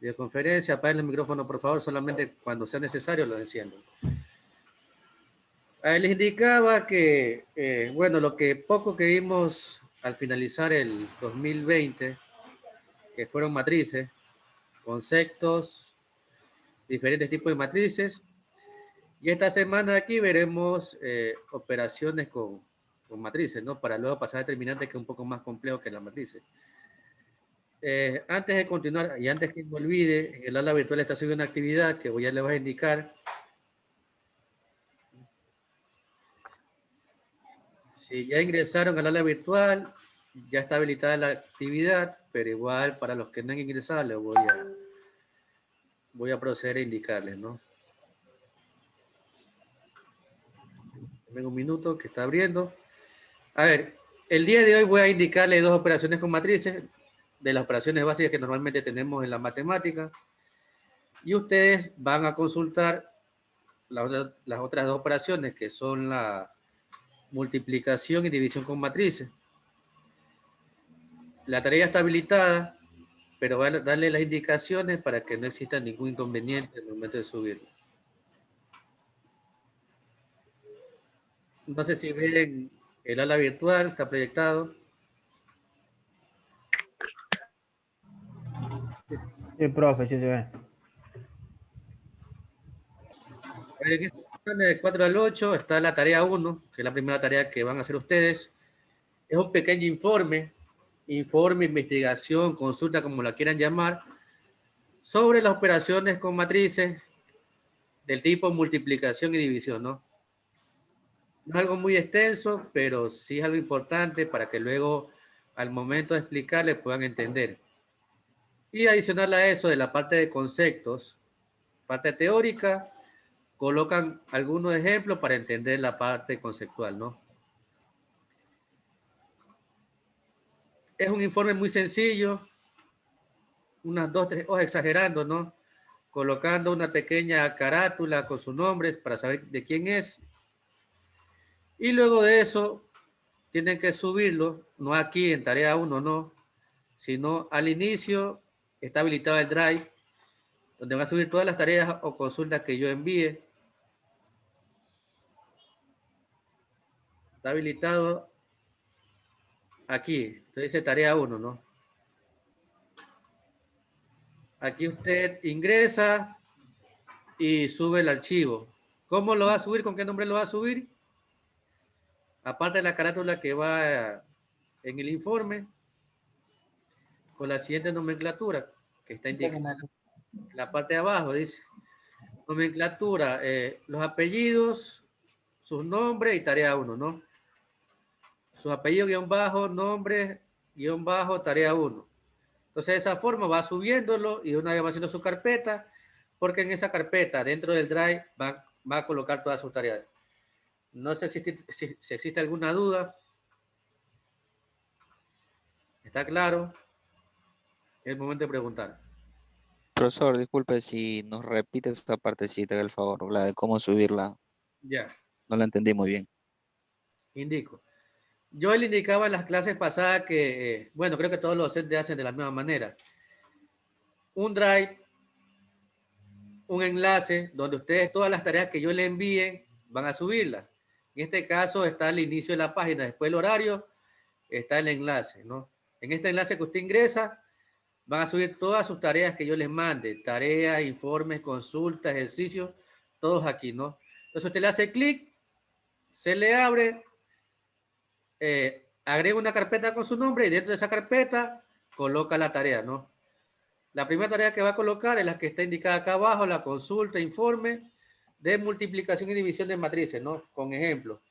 videoconferencia, apaguen el micrófono, por favor, solamente cuando sea necesario lo enciendo. Les indicaba que, bueno, lo que poco que vimos al finalizar el 2020, que fueron matrices, conceptos, diferentes tipos de matrices, y esta semana aquí veremos operaciones con matrices, ¿no? Para luego pasar a determinantes, que es un poco más complejo que las matrices. Antes de continuar, y antes que me olvide, en el aula virtual está haciendo una actividad que ya le voy a indicar. Si ya ingresaron al aula virtual, ya está habilitada la actividad, pero igual para los que no han ingresado, les voy a proceder a indicarles, ¿no? Tengo un minuto que está abriendo. A ver, el día de hoy voy a indicarle dos operaciones con matrices, de las operaciones básicas que normalmente tenemos en la matemática, y ustedes van a consultar las otras dos operaciones, que son la multiplicación y división con matrices. La tarea está habilitada, pero voy a darle las indicaciones para que no exista ningún inconveniente en el momento de subirlo. No sé si ven el aula virtual, está proyectado. Sí, profe, sí se ve. En esta semana de 4 al 8 está la tarea 1, que es la primera tarea que van a hacer ustedes. Es un pequeño informe, investigación, consulta, como la quieran llamar, sobre las operaciones con matrices del tipo multiplicación y división, ¿no? No es algo muy extenso, pero sí es algo importante para que luego, al momento de explicarle, puedan entender. Y adicional a eso, de la parte de conceptos, parte teórica, colocan algunos ejemplos para entender la parte conceptual, ¿no? Es un informe muy sencillo, unas 2, 3 hojas exagerando, ¿no? Colocando una pequeña carátula con sus nombres para saber de quién es. Y luego de eso, tienen que subirlo, no aquí en tarea 1, no, sino al inicio está habilitado el Drive, donde va a subir todas las tareas o consultas que yo envíe. Está habilitado aquí, entonces dice tarea 1, ¿no? Aquí usted ingresa y sube el archivo. ¿Cómo lo va a subir? ¿Con qué nombre lo va a subir? Aparte de la carátula que va en el informe, con la siguiente nomenclatura, que está indicada en la parte de abajo, dice nomenclatura, los apellidos, sus nombres y tarea 1, ¿no? Sus apellidos, guión bajo, nombres, guión bajo, tarea 1. Entonces, de esa forma va subiéndolo y una vez va haciendo su carpeta, porque en esa carpeta, dentro del Drive, va a colocar todas sus tareas. No sé si existe alguna duda. ¿Está claro? Es el momento de preguntar. Profesor, disculpe si nos repite esta partecita, del favor, la de cómo subirla. Ya, No la entendí muy bien. indico. Yo le indicaba en las clases pasadas que, bueno, creo que todos los docentes hacen de la misma manera. Un Drive, un enlace donde ustedes todas las tareas que yo le envíen van a subirlas. En este caso está el inicio de la página, después el horario, está el enlace, ¿no? En este enlace que usted ingresa, van a subir todas sus tareas que yo les mande, tareas, informes, consultas, ejercicios, todos aquí, ¿no? Entonces usted le hace clic, se le abre, agrega una carpeta con su nombre y dentro de esa carpeta coloca la tarea, ¿no? La primera tarea que va a colocar es la que está indicada acá abajo, la consulta, informe de multiplicación y división de matrices, ¿no? Con ejemplo.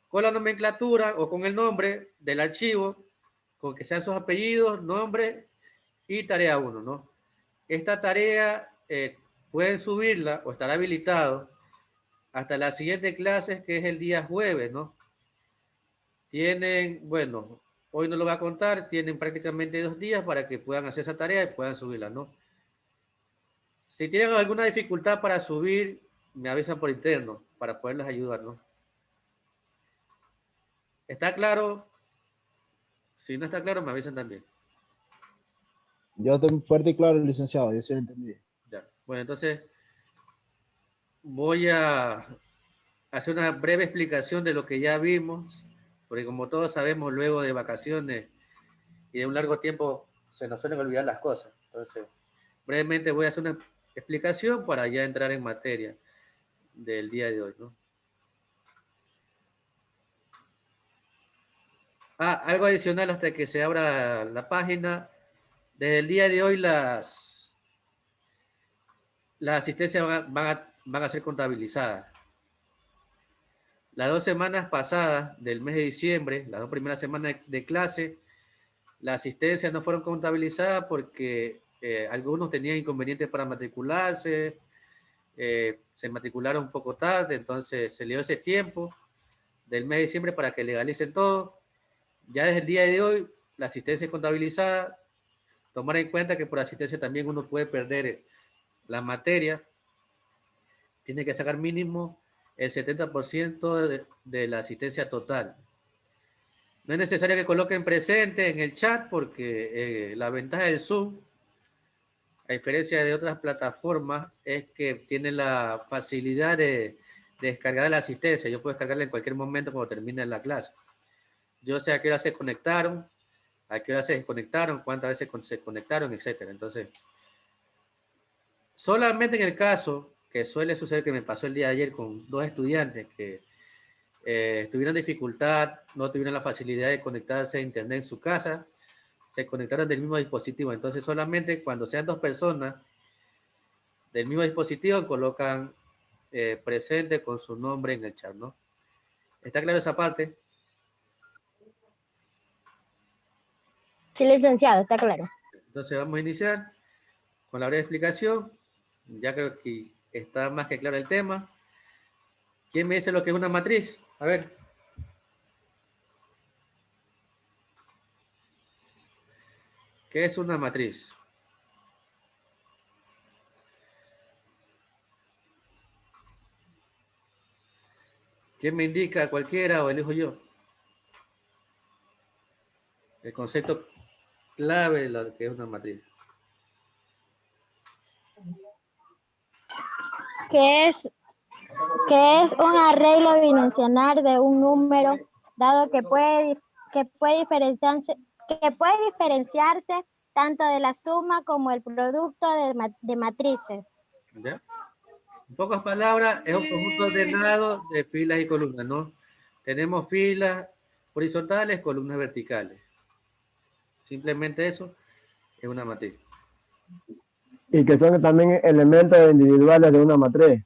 Con la nomenclatura o con el nombre del archivo, con que sean sus apellidos, nombre y tarea 1, ¿no? Esta tarea pueden subirla o estará habilitado hasta la siguiente clase, que es el día jueves, ¿no? Tienen, bueno, hoy no lo voy a contar, tienen prácticamente 2 días para que puedan hacer esa tarea y puedan subirla, ¿no? Si tienen alguna dificultad para subir, me avisan por interno para poderles ayudar, ¿no? ¿Está claro? Si no está claro, me avisan también. Yo estoy fuerte y claro, licenciado, yo sí lo entendí. Ya. Bueno, entonces voy a hacer una breve explicación de lo que ya vimos, porque como todos sabemos, luego de vacaciones y de un largo tiempo se nos suelen olvidar las cosas. Entonces, brevemente voy a hacer una explicación para ya entrar en materia del día de hoy, ¿no? Algo adicional hasta que se abra la página. Desde el día de hoy las asistencias van a ser contabilizadas. Las 2 semanas pasadas del mes de diciembre, las 2 primeras semanas de clase, las asistencias no fueron contabilizadas porque algunos tenían inconvenientes para matricularse, se matricularon un poco tarde, entonces se le dio ese tiempo del mes de diciembre para que legalicen todo. Ya desde el día de hoy, la asistencia es contabilizada. Tomar en cuenta que por asistencia también uno puede perder la materia. Tiene que sacar mínimo el 70% de la asistencia total. No es necesario que coloquen presente en el chat porque la ventaja del Zoom, a diferencia de otras plataformas, es que tiene la facilidad de descargar la asistencia. Yo puedo descargarla en cualquier momento cuando termine la clase. Yo sé a qué hora se conectaron, a qué hora se desconectaron, cuántas veces se conectaron, etc. Entonces, solamente en el caso que suele suceder, que me pasó el día de ayer con 2 estudiantes que tuvieron dificultad, no tuvieron la facilidad de conectarse a internet en su casa, se conectaron del mismo dispositivo. Entonces, solamente cuando sean 2 personas del mismo dispositivo, colocan presente con su nombre en el chat, ¿no? ¿Está claro esa parte? Sí, licenciado, está claro. Entonces, vamos a iniciar con la breve explicación. Ya creo que está más que claro el tema. ¿Quién me dice lo que es una matriz? A ver. ¿Qué es una matriz? ¿Quién me indica? ¿Cualquiera o elijo yo? El concepto clave de lo que es una matriz. Que es un arreglo bidimensional de un número dado que puede diferenciarse tanto de la suma como el producto de matrices. ¿Ya? En pocas palabras, es un conjunto ordenado de filas y columnas, ¿no? Tenemos filas horizontales, columnas verticales. Simplemente eso es una matriz. Y que son también elementos individuales de una matriz.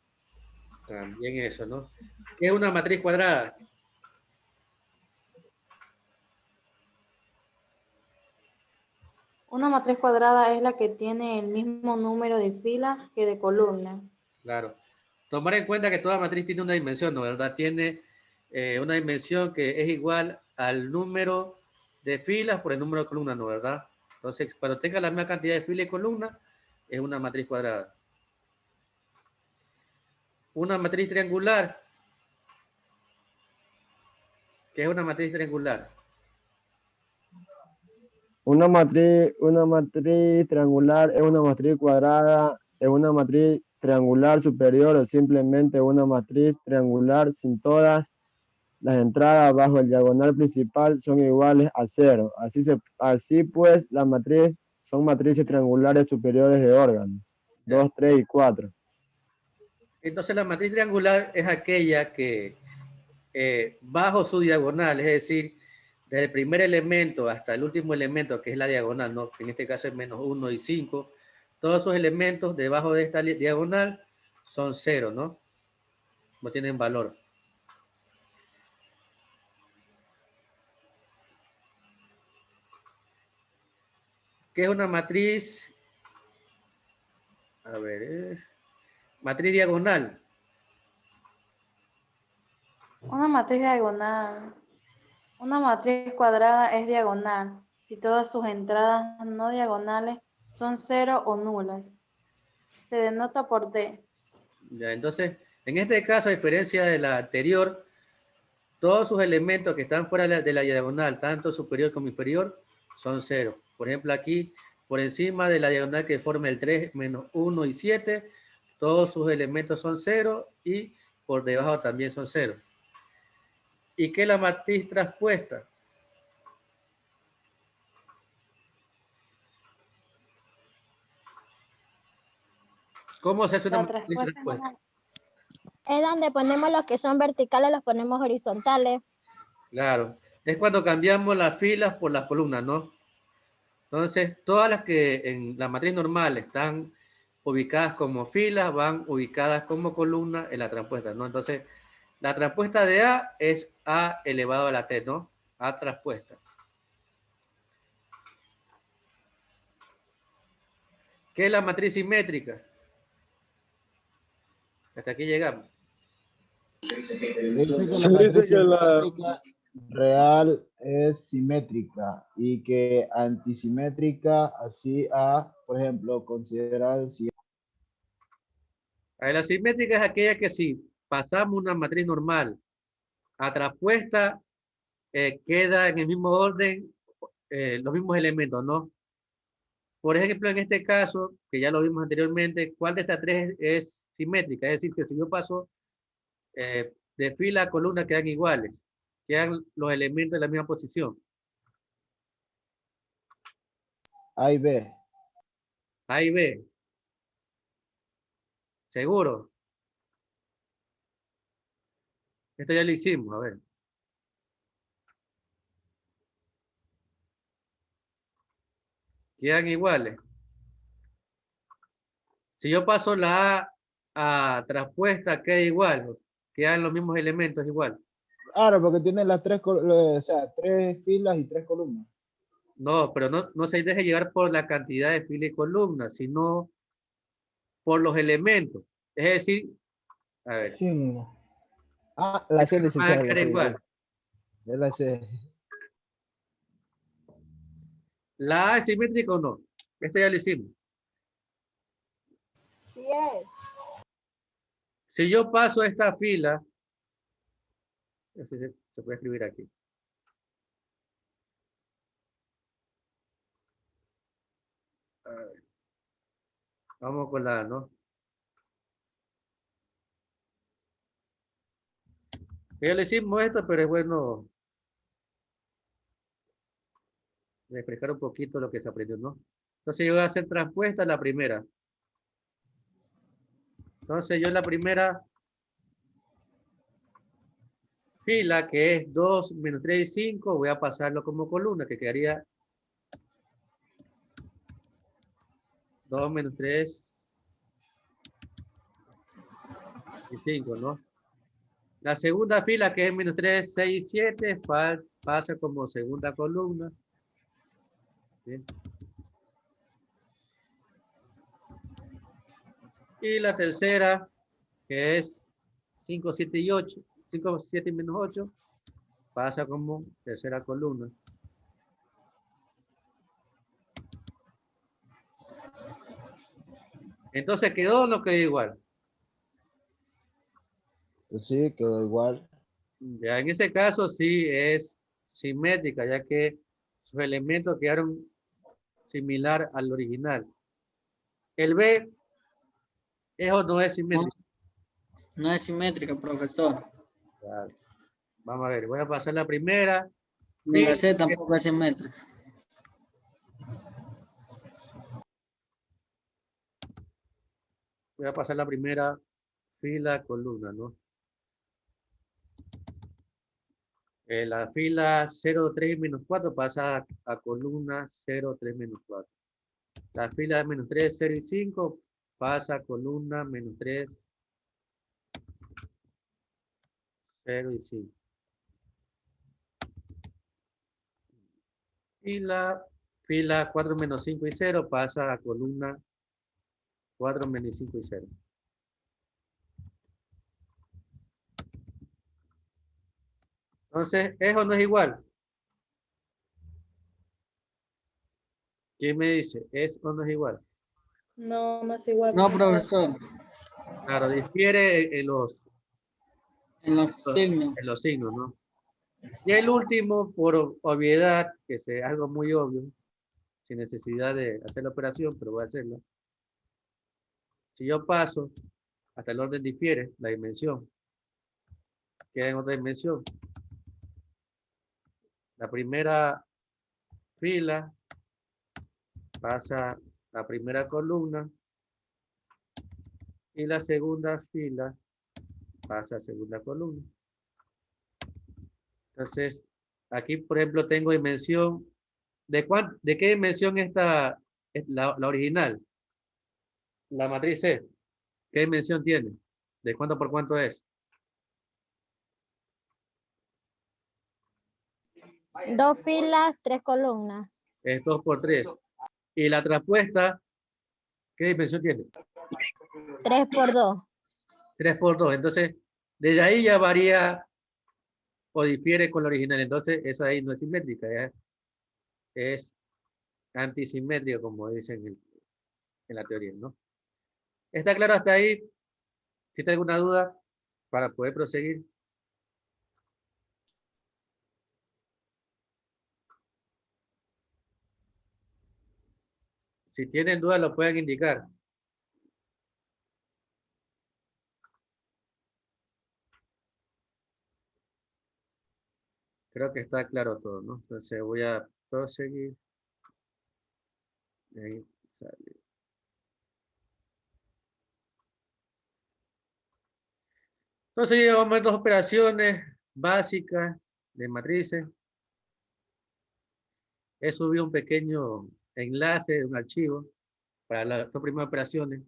También eso, ¿no? ¿Qué es una matriz cuadrada? Una matriz cuadrada es la que tiene el mismo número de filas que de columnas. Claro. Tomar en cuenta que toda matriz tiene una dimensión, ¿no? ¿Verdad? Tiene una dimensión que es igual al número de filas por el número de columnas, ¿no? ¿Verdad? Entonces, cuando tenga la misma cantidad de filas y columnas, es una matriz cuadrada. Una matriz triangular. ¿Qué es una matriz triangular? Una matriz triangular es una matriz cuadrada, es una matriz triangular superior o simplemente una matriz triangular sin todas las entradas bajo el diagonal principal son iguales a 0. Así pues, las matrices son matrices triangulares superiores de órganos, 2, 3 y 4. Entonces, la matriz triangular es aquella que bajo su diagonal, es decir, desde el primer elemento hasta el último elemento, que es la diagonal, ¿no? En este caso es menos 1 y 5, todos esos elementos debajo de esta diagonal son 0, ¿no? No tienen valor. ¿Qué es una matriz? A ver, matriz diagonal. Una matriz diagonal. Una matriz cuadrada es diagonal si todas sus entradas no diagonales son 0 o nulas. Se denota por D. Ya, entonces, en este caso, a diferencia de la anterior, todos sus elementos que están fuera de la diagonal, tanto superior como inferior, son 0. Por ejemplo, aquí por encima de la diagonal que forma el 3 menos 1 y 7, todos sus elementos son 0 y por debajo también son 0. ¿Y qué es la matriz traspuesta? ¿Cómo se hace una La matriz traspuesta traspuesta? Es donde ponemos los que son verticales, los ponemos horizontales. Claro, es cuando cambiamos las filas por las columnas, ¿no? Entonces, todas las que en la matriz normal están ubicadas como filas, van ubicadas como columnas en la traspuesta, ¿no? Entonces, la traspuesta de A es A elevado a la T, ¿no? A traspuesta. ¿Qué es la matriz simétrica? Hasta aquí llegamos. Se dice que la métrica real es simétrica y que antisimétrica, así a, por ejemplo, considerar el siguiente. La simétrica es aquella que si pasamos una matriz normal a traspuesta, queda en el mismo orden los mismos elementos, ¿no? Por ejemplo, en este caso, que ya lo vimos anteriormente, ¿cuál de estas tres es simétrica? Es decir, que si yo paso de fila a columna quedan iguales, quedan los elementos en la misma posición. A y B. A y B. ¿Seguro? Esto ya lo hicimos, a ver. Quedan iguales. Si yo paso la A traspuesta, queda igual. Quedan los mismos elementos igual. Claro, porque tiene las tres, o sea, 3 filas y 3 columnas. No, pero no se deje llevar por la cantidad de filas y columnas, sino por los elementos. Es decir, a ver. Sí. Ah, la C, Van a licenciado. quedar igual. La C. ¿La A es simétrica o no? Esto ya lo hicimos. Sí es. Si yo paso esta fila, se puede escribir aquí. A ver. Vamos con la A, ¿no? Ya le hicimos esto, pero es bueno refrescar un poquito lo que se aprendió, ¿no? Entonces yo voy a hacer traspuesta a la primera. Entonces yo en la primera fila, que es 2 menos 3 y 5, voy a pasarlo como columna, que quedaría 2 menos 3 y 5, ¿no? La segunda fila, que es menos 3, 6 y 7, pasa como segunda columna. ¿Sí? Y la tercera, que es 5, 7 y 8, 5, 7 y menos 8, pasa como tercera columna. Entonces, ¿quedó o no quedó igual? Pues sí, quedó igual. Ya en ese caso sí es simétrica, ya que sus elementos quedaron similar al original. ¿El B es o no es simétrico? No es simétrica, profesor. Claro. Vamos a ver, voy a pasar la primera. Ni la C tampoco es simétrica. Voy a pasar la primera fila, columna, ¿no? La fila 0, 3 menos 4 pasa a columna 0, 3 menos 4. La fila menos 3, 0 y 5 pasa a columna menos 3, 0 y 5. Y la fila 4 menos 5 y 0 pasa a columna 4 menos 5 y 0. Entonces, ¿es o no es igual? ¿Quién me dice? ¿Es o no es igual? No, no es igual. No, profesor. Claro, difiere en los En los signos. en los signos, ¿no? Y el último, por obviedad, que es algo muy obvio, sin necesidad de hacer la operación, pero voy a hacerla. Si yo paso, hasta el orden difiere, la dimensión queda en otra dimensión. La primera fila pasa a la primera columna y la segunda fila pasa a segunda columna. Entonces, aquí, por ejemplo, tengo dimensión. ¿De qué dimensión es la original? La matriz C. ¿Qué dimensión tiene? ¿De cuánto por cuánto es? 2 filas, 3 columnas. Es 2 por 3. ¿Y la traspuesta, qué dimensión tiene? 3 por 2. 3 por 2. Entonces, desde ahí ya varía o difiere con la original. Entonces, esa ahí no es simétrica, ¿ya? Es antisimétrica, como dicen en la teoría, ¿no? ¿Está claro hasta ahí? Si tiene alguna duda para poder proseguir. Si tienen dudas, lo pueden indicar. Creo que está claro todo, ¿no? Entonces voy a proseguir. Ahí sale. Entonces llegamos a 2 operaciones básicas de matrices. He subido un pequeño enlace de un archivo para las 2 primeras operaciones,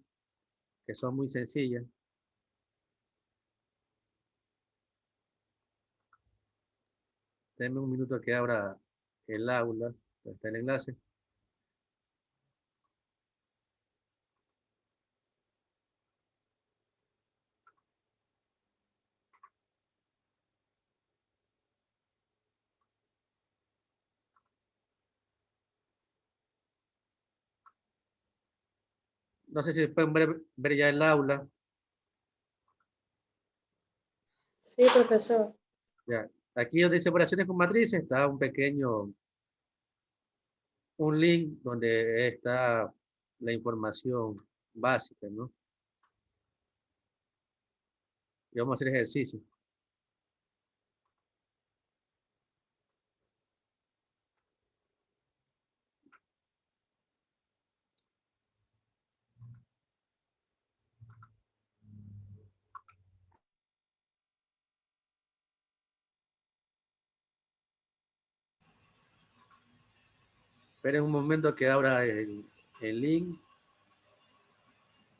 que son muy sencillas. Denme un minuto que abra el aula, donde está el enlace. No sé si pueden ver ya el aula. Sí, profesor. Ya. Aquí donde dice operaciones con matrices está un link donde está la información básica, ¿no? Y vamos a hacer ejercicio. Esperen un momento que abra el link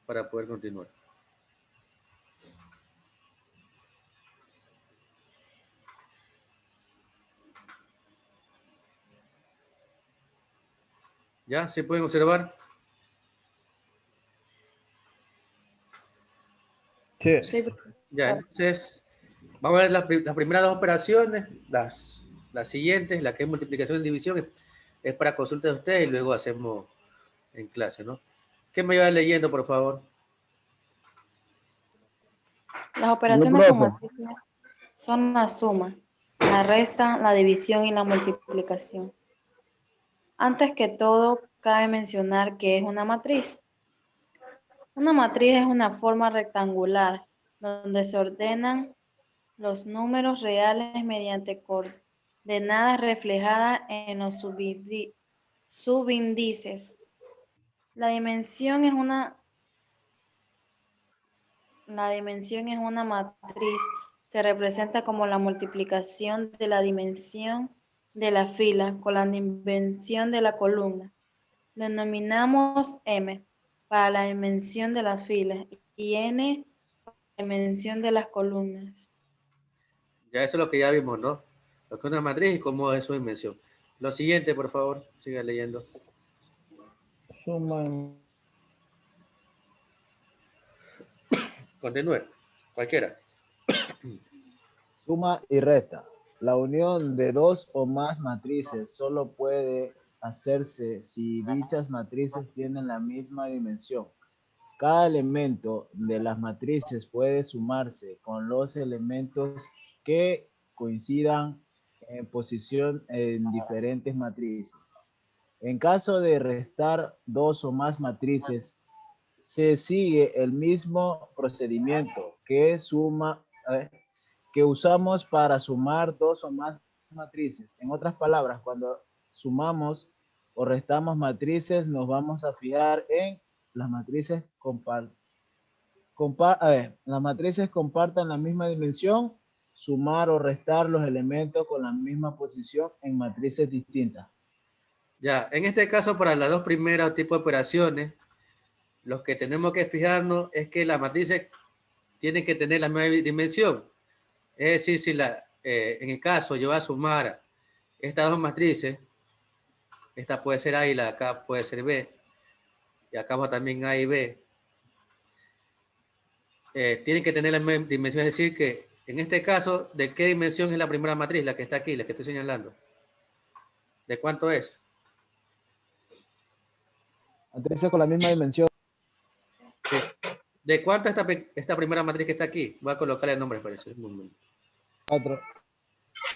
para poder continuar. ¿Ya? ¿Se pueden observar? Sí. Sí, Ya, entonces, vamos a ver las primeras 2 operaciones, las siguientes, la que es multiplicación y división, es para consulta de ustedes y luego hacemos en clase, ¿no? ¿Qué me va leyendo, por favor? las operaciones con profe. matrices son la suma, la resta, la división y la multiplicación. Antes que todo, cabe mencionar que es una matriz. Una matriz es una forma rectangular donde se ordenan los números reales mediante coordenadas reflejadas en los subíndices. La dimensión es una matriz. Se representa como la multiplicación de la dimensión de la fila con la dimensión de la columna. Denominamos M para la dimensión de las filas y N para la dimensión de las columnas. Ya eso es lo que ya vimos, ¿no? Lo que es una matriz y cómo es su dimensión. Lo siguiente, por favor, siga leyendo. Suma. Continúe, cualquiera. Suma y resta. La unión de 2 o más matrices solo puede hacerse si dichas matrices tienen la misma dimensión. Cada elemento de las matrices puede sumarse con los elementos que coincidan en posición en diferentes matrices. En caso de restar dos o más matrices, se sigue el mismo procedimiento que usamos para sumar dos o más matrices. En otras palabras, cuando sumamos o restamos matrices, nos vamos a fijar en las matrices las matrices compartan la misma dimensión, sumar o restar los elementos con la misma posición en matrices distintas. Ya, en este caso, para las dos primeras tipos de operaciones, los que tenemos que fijarnos es que las matrices tienen que tener la misma dimensión. Es decir, si en el caso yo voy a sumar estas dos matrices, esta puede ser A y la de acá puede ser B, y acá va también A y B, tienen que tener la misma dimensión, es decir, que en este caso, ¿de qué dimensión es la primera matriz? La que está aquí, la que estoy señalando. ¿De cuánto es? Matrices con la misma dimensión. Sí. ¿De cuánto es esta primera matriz que está aquí? Voy a colocarle el nombre, parece. Un momento. 4.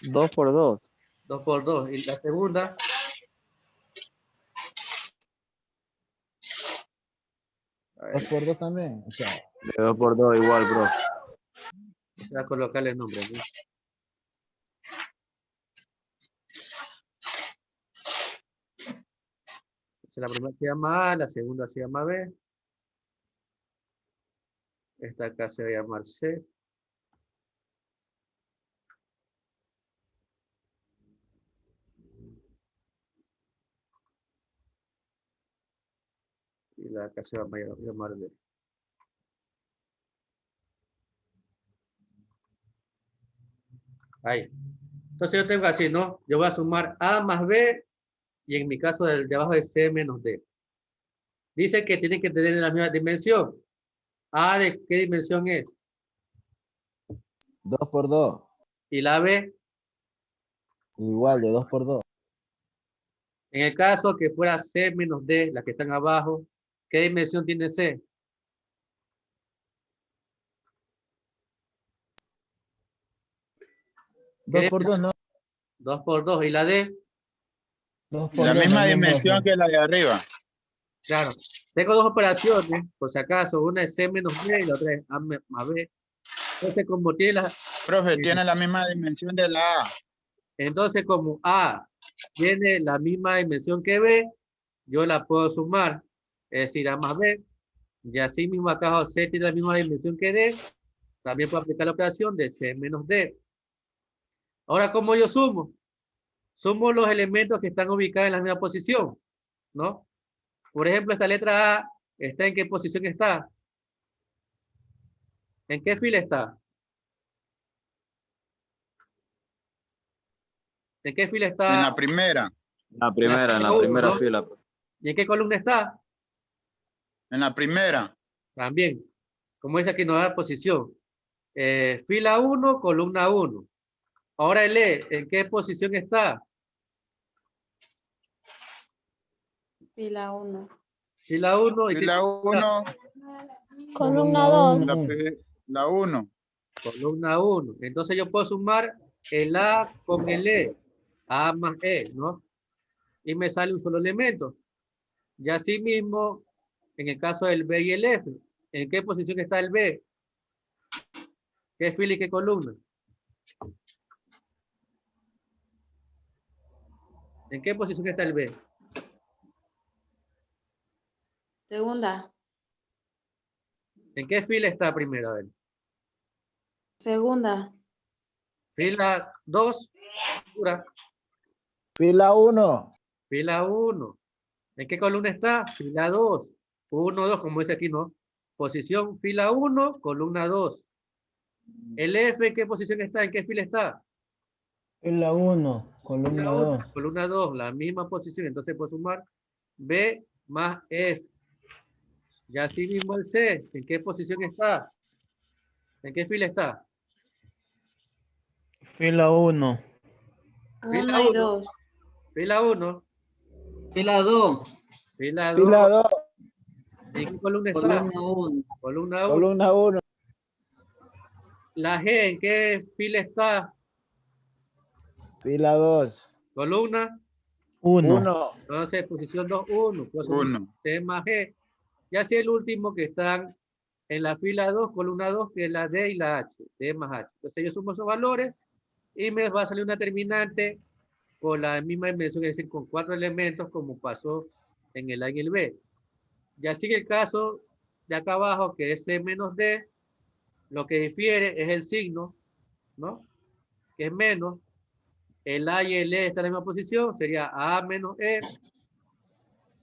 2 por 2. 2 por 2. Y la segunda. 2 por 2 también. O sea, De 2 por 2 igual, bro. Voy a colocarle el nombre, ¿no? La primera se llama A, la segunda se llama B. Esta acá se va a llamar C. Y la acá se va a llamar D. Ahí. Entonces yo tengo así, ¿no? Yo voy a sumar A más B y en mi caso de abajo es C menos D. Dice que tienen que tener la misma dimensión. ¿A de qué dimensión es? 2 por 2. Y la B, Igual, de 2 por 2. en el caso que fuera C menos D, las que están abajo, ¿qué dimensión tiene C? 2 por 2, ¿no? 2 por 2. ¿Y la D? 2 por La 2, misma también, dimensión profe. que la de arriba. Claro. Tengo dos operaciones, por si acaso. Una es C menos D y la otra es A más B. Entonces, como tiene Profe, tiene la misma dimensión de la A. entonces, como A tiene la misma dimensión que B, yo la puedo sumar. Es decir, A más B. Y así mismo acá abajo C tiene la misma dimensión que D. También puedo aplicar la operación de C menos D. Ahora, ¿cómo yo sumo? Sumo los elementos que están ubicados en la misma posición, ¿no? Por ejemplo, esta letra A, ¿está en qué posición está? ¿En qué fila está? ¿En qué fila está? En la primera. En la primera ¿no? fila. ¿Y en qué columna está? En la primera. También. Como dice aquí, nos da posición. Fila 1, columna 1. Ahora el E, ¿en qué posición está? Fila 1. Fila 1. Fila 1. Columna 2. La 1. Columna 1. Entonces yo puedo sumar el A con el E. A más E, ¿no? Y me sale un solo elemento. Y así mismo, en el caso del B y el F, ¿en qué posición está el B? ¿Qué fila y qué columna? ¿En qué posición está el B? Segunda. ¿En qué fila está primero? A ver. Segunda. Fila 2. Fila 1. Fila 1. ¿En qué columna está? Fila 2. 1, 2, como dice aquí, ¿no? Posición fila 1, columna 2. ¿El F en qué posición está? ¿En qué fila está? Fila 1, columna Fila 1, 2. columna 2, la misma posición. Entonces puedo sumar B más F. Y así mismo el C, ¿en qué posición está? ¿En qué fila está? Fila 1. Fila 1 y 1. 2. Fila 1. Fila 2. Fila 2. Fila 2. ¿En qué columna está? Columna 1. Columna 1. Columna 1. La G, ¿en qué fila está? Fila 2. Columna 1. 1. Entonces, posición 2, 1. 1. C más G. Y así el último que están en la fila 2, columna 2, que es la D y la H. D más H. Entonces, yo sumo esos valores y me va a salir una terminante con la misma dimensión, es decir, con 4 elementos, como pasó en el A y el B. Y así en el caso de acá abajo, que es C menos D, lo que difiere es el signo, ¿no? Que es menos. El A y el E están en la misma posición, sería A menos E.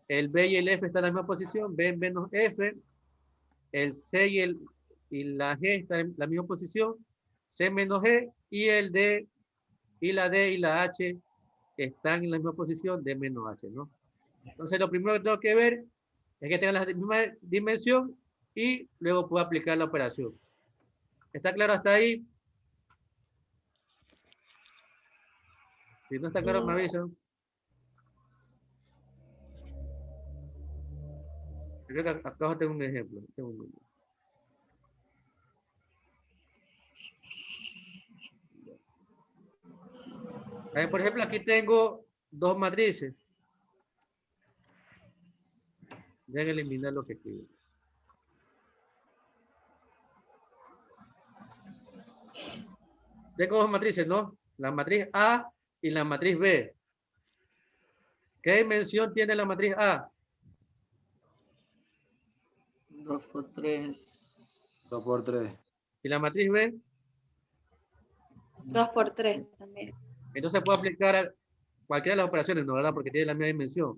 El B y el F están en la misma posición, B menos F. El C y la G están en la misma posición, C menos G. Y el D y la D y la H están en la misma posición, D menos H, ¿no? Entonces, lo primero que tengo que ver es que tengan la misma dimensión y luego puedo aplicar la operación. ¿Está claro hasta ahí? Si no está claro, me avisan. Creo que acá abajo tengo un ejemplo. A ver, por ejemplo, aquí tengo dos matrices. Dejen eliminar lo que escribo. Tengo dos matrices, ¿no? La matriz A y la matriz B. ¿Qué dimensión tiene la matriz A? 2 por 3. 2 por 3. ¿Y la matriz B? 2 por 3 también. Entonces puedo aplicar a cualquiera de las operaciones, ¿no? ¿Verdad? Porque tiene la misma dimensión.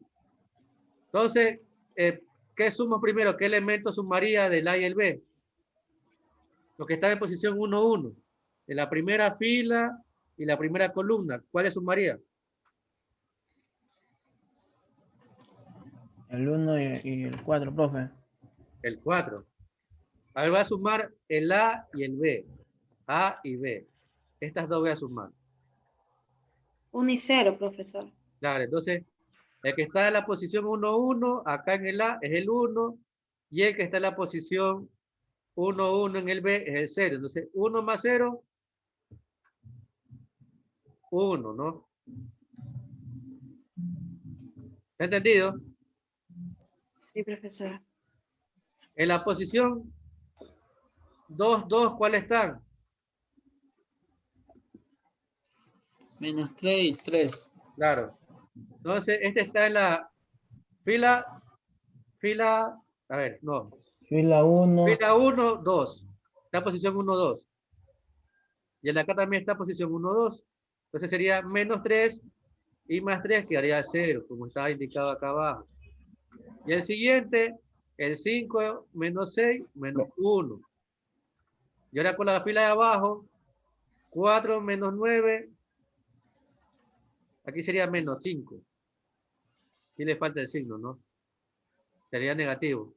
Entonces, ¿qué sumo primero? ¿Qué elemento sumaría del A y el B? Lo que está en posición 1, 1. De la primera fila y la primera columna. ¿Cuáles sumaría? El 1 y el 4, profe. El 4. A ver, voy a sumar el A y el B. A y B. Estas dos voy a sumar. 1 y 0, profesor. Claro, entonces, el que está en la posición 1, 1, acá en el A es el 1, y el que está en la posición 1, 1 en el B es el 0. Entonces, 1 más 0, 1, ¿no? ¿Está entendido? Sí, profesor. En la posición 2, 2, ¿cuáles están? Menos 3 y 3. Claro. Entonces, este está en la fila, a ver, no. Fila 1. Fila 1, 2. Está en posición 1, 2. Y en acá también está en posición 1, 2. Entonces sería menos 3 y más 3 quedaría 0, como está indicado acá abajo. Y el siguiente, el 5 menos 6 menos 1. Y ahora con la fila de abajo, 4 menos 9, aquí sería menos 5. Aquí le falta el signo, ¿no? Sería negativo.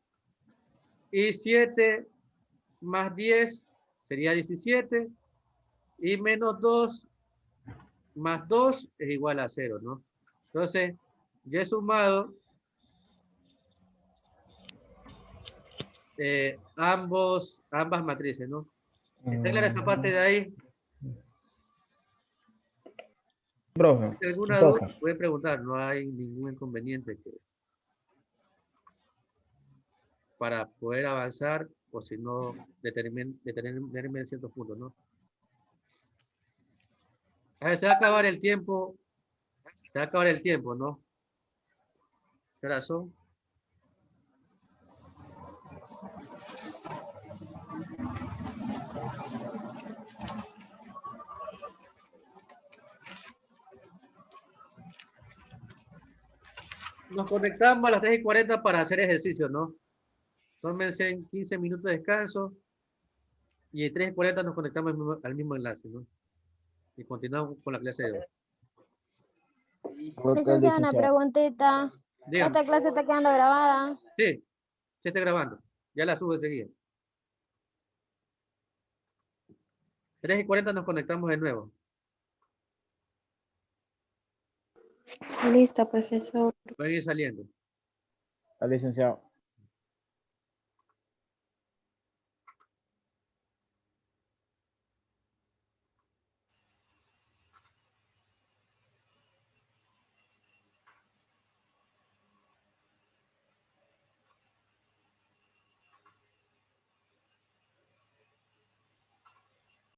Y 7 más 10 sería 17. Y menos 2 más 2 es igual a 0, ¿no? Entonces, yo he sumado ambas matrices, ¿no? ¿Está clara esa parte de ahí? Profe. Si alguna duda, pueden preguntar, no hay ningún inconveniente para poder avanzar, o si no, detenerme en ciertos puntos, ¿no? A ver, se va a acabar el tiempo, ¿no? ¿Qué horas son? Nos conectamos a las 3:40 para hacer ejercicio, ¿no? Tómense en 15 minutos de descanso y en 3:40 nos conectamos al mismo enlace, ¿no? Y continuamos con la clase de hoy. Licenciado, una preguntita. Dígame. ¿Esta clase está quedando grabada? Sí, se está grabando. Ya la subo enseguida. 3:40 nos conectamos de nuevo. Listo, profesor. Pueden ir saliendo. Al licenciado.